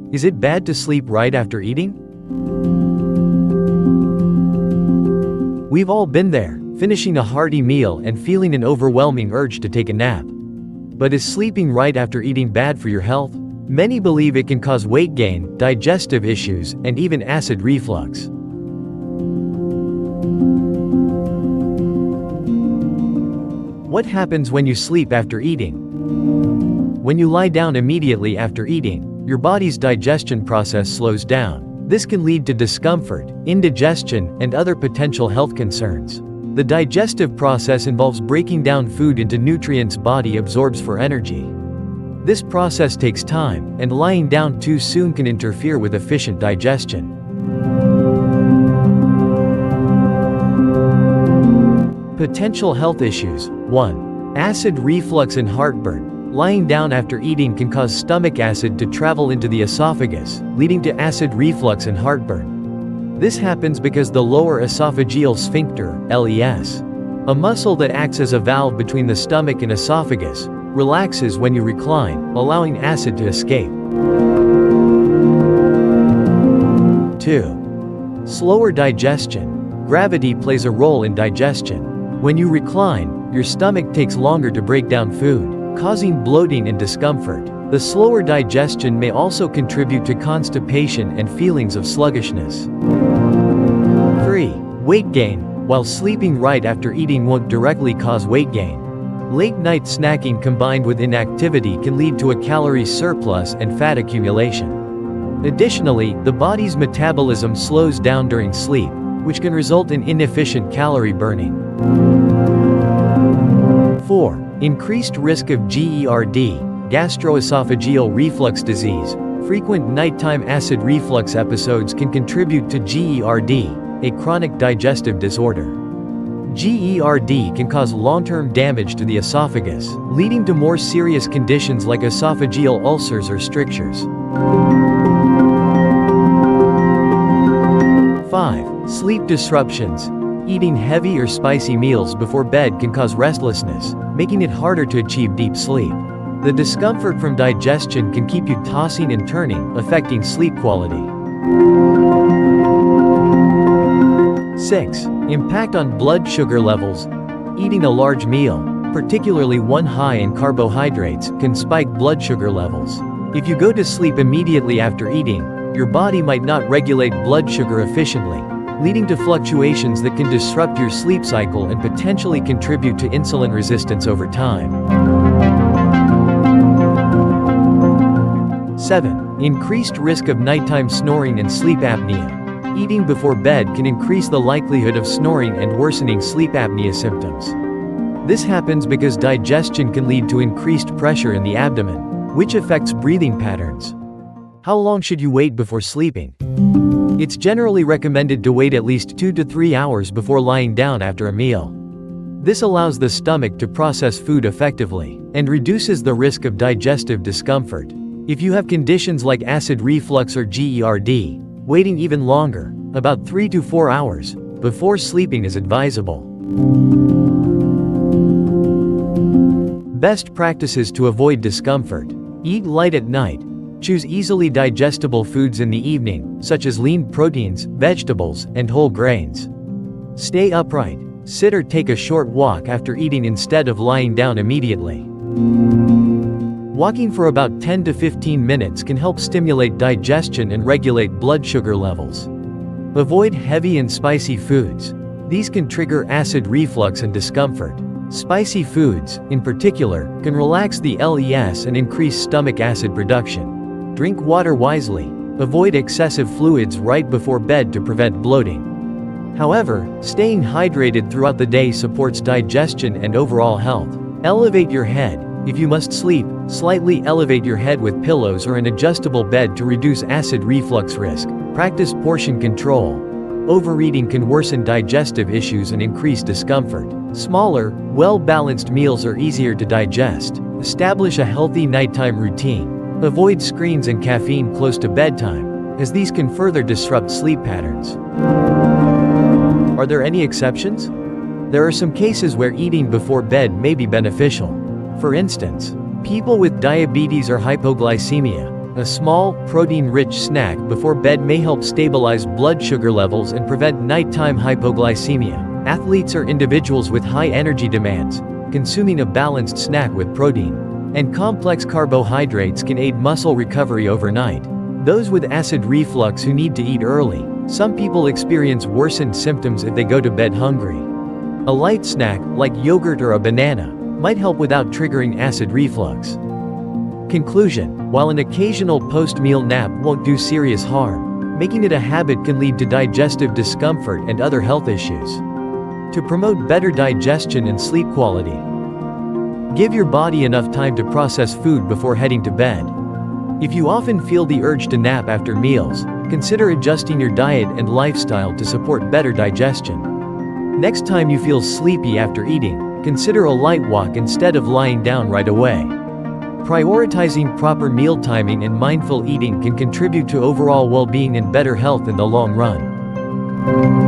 Is it bad to sleep right after eating? We've all been there, finishing a hearty meal and feeling an overwhelming urge to take a nap. But is sleeping right after eating bad for your health? Many believe it can cause weight gain, digestive issues, and even acid reflux. What happens when you sleep after eating? When you lie down immediately after eating, your body's digestion process slows down. This can lead to discomfort, indigestion, and other potential health concerns. The digestive process involves breaking down food into nutrients body absorbs for energy. This process takes time, and lying down too soon can interfere with efficient digestion. Potential health issues. 1. Acid reflux and heartburn. Lying down after eating can cause stomach acid to travel into the esophagus, leading to acid reflux and heartburn. This happens because the lower esophageal sphincter, LES, a muscle that acts as a valve between the stomach and esophagus, relaxes when you recline, allowing acid to escape. 2. Slower digestion. Gravity plays a role in digestion. When you recline, your stomach takes longer to break down food, causing bloating and discomfort. The slower digestion may also contribute to constipation and feelings of sluggishness. 3. Weight gain. While sleeping right after eating won't directly cause weight gain, late-night snacking combined with inactivity can lead to a calorie surplus and fat accumulation. Additionally, the body's metabolism slows down during sleep, which can result in inefficient calorie burning. 4. Increased risk of GERD, gastroesophageal reflux disease. Frequent nighttime acid reflux episodes can contribute to GERD, a chronic digestive disorder. GERD can cause long-term damage to the esophagus, leading to more serious conditions like esophageal ulcers or strictures. 5. Sleep disruptions. Eating heavy or spicy meals before bed can cause restlessness, making it harder to achieve deep sleep. The discomfort from digestion can keep you tossing and turning, affecting sleep quality. 6. Impact on blood sugar levels. Eating a large meal, particularly one high in carbohydrates, can spike blood sugar levels. If you go to sleep immediately after eating, your body might not regulate blood sugar efficiently, leading to fluctuations that can disrupt your sleep cycle and potentially contribute to insulin resistance over time. 7. Increased risk of nighttime snoring and sleep apnea. Eating before bed can increase the likelihood of snoring and worsening sleep apnea symptoms. This happens because digestion can lead to increased pressure in the abdomen, which affects breathing patterns. How long should you wait before sleeping? It's generally recommended to wait at least 2 to 3 hours before lying down after a meal. This allows the stomach to process food effectively, and reduces the risk of digestive discomfort. If you have conditions like acid reflux or GERD, waiting even longer, about 3 to 4 hours, before sleeping is advisable. Best practices to avoid discomfort. Eat light at night. Choose easily digestible foods in the evening, such as lean proteins, vegetables, and whole grains. Stay upright. Sit or take a short walk after eating instead of lying down immediately. Walking for about 10 to 15 minutes can help stimulate digestion and regulate blood sugar levels. Avoid heavy and spicy foods. These can trigger acid reflux and discomfort. Spicy foods, in particular, can relax the LES and increase stomach acid production. Drink water wisely. Avoid excessive fluids right before bed to prevent bloating. However, staying hydrated throughout the day supports digestion and overall health. Elevate your head. If you must sleep, slightly elevate your head with pillows or an adjustable bed to reduce acid reflux risk. Practice portion control. Overeating can worsen digestive issues and increase discomfort. Smaller, well-balanced meals are easier to digest. Establish a healthy nighttime routine. Avoid screens and caffeine close to bedtime, as these can further disrupt sleep patterns. Are there any exceptions? There are some cases where eating before bed may be beneficial. For instance, people with diabetes or hypoglycemia, A small, protein-rich snack before bed may help stabilize blood sugar levels and prevent nighttime hypoglycemia. Athletes are individuals with high energy demands. Consuming a balanced snack with protein and complex carbohydrates can aid muscle recovery overnight. Those with acid reflux who need to eat early. Some people experience worsened symptoms if they go to bed hungry. A light snack, like yogurt or a banana, might help without triggering acid reflux. Conclusion: while an occasional post-meal nap won't do serious harm, making it a habit can lead to digestive discomfort and other health issues. To promote better digestion and sleep quality, give your body enough time to process food before heading to bed. If you often feel the urge to nap after meals, consider adjusting your diet and lifestyle to support better digestion. Next time you feel sleepy after eating, consider a light walk instead of lying down right away. Prioritizing proper meal timing and mindful eating can contribute to overall well-being and better health in the long run.